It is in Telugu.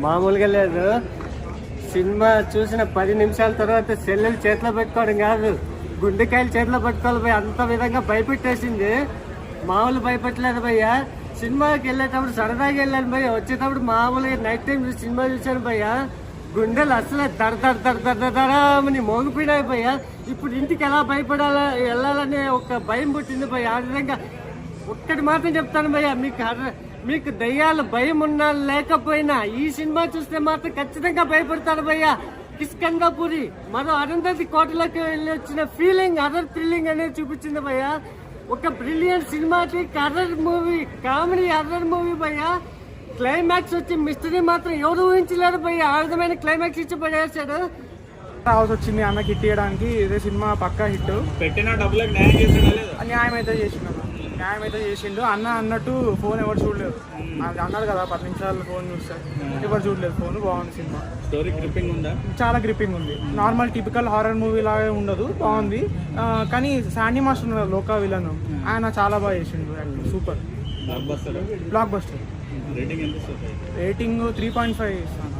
మామూలుగా లేదు. సినిమా చూసిన 10 నిమిషాల తర్వాత సెల్లెలు చేతిలో పెట్టుకోవడం కాదు, గుండెకాయలు చేతిలో పెట్టుకోవాలి భయ్య. అంత విధంగా భయపెట్టేసింది. మామూలు భయపెట్టలేదు భయ్య. సినిమాకి వెళ్ళేటప్పుడు సరదాగా వెళ్ళాను భయ్య. వచ్చేటప్పుడు మామూలుగా నైట్ టైం సినిమా చూశాను భయ్య. గుండెలు అసలు దడదడని మోగిపోయినాయి భయ్య. ఇప్పుడు ఇంటికి ఎలా భయపడాలా వెళ్ళాలనే ఒక భయం పుట్టింది భయ్య. ఆ విధంగా ఒక్కటి మాత్రం చెప్తాను భయ్య, మీకు దయ్యాలు భయం ఉన్నా లేకపోయినా ఈ సినిమా చూస్తే మాత్రం ఖచ్చితంగా భయపడతారు భయ్య. కిష్కందాపురి మరో అరుంధతి కోటలోకి వెళ్ళి వచ్చిన ఫీలింగ్, అదర్ థ్రిల్లింగ్ అనేది చూపించింది భయ్య. ఒక brilliant cinematic horror movie, comedy horror movie భయ్య. క్లైమాక్స్ వచ్చి మిస్టరీ మాత్రం ఎవరు ఊహించలేరు భయ్య. ఆ విధమైన క్లైమాక్స్ ఇచ్చి పడేసాడు. హౌస్ వచ్చింది అన్నకి హిట్ చేయడానికి. ఇదే సినిమా పక్కా హిట్. పెట్టిన డబ్బులకు న్యాయం న్యాయం అయితే చేసిండు అన్న అన్నట్టు. ఫోన్ ఎవరు చూడలేదు అన్నారు కదా, 10 నిమిషాలు ఫోన్ చూస్తారు, ఎవరు చూడలేదు. ఫోన్ బాగుంది. సినిమా స్టోరీ గ్రిప్పింగ్ ఉందా? చాలా గ్రిప్పింగ్ ఉంది. నార్మల్ టిపికల్ హారర్ మూవీ లాగే ఉండదు, బాగుంది. కానీ శాండీ మాస్టర్ ఉన్నారు లోకా విలన్, ఆయన చాలా బాగా చేసిండు. Super block buster. Block buster. Rating ఎంత? రేటింగ్ 3.5 ఇస్తాను.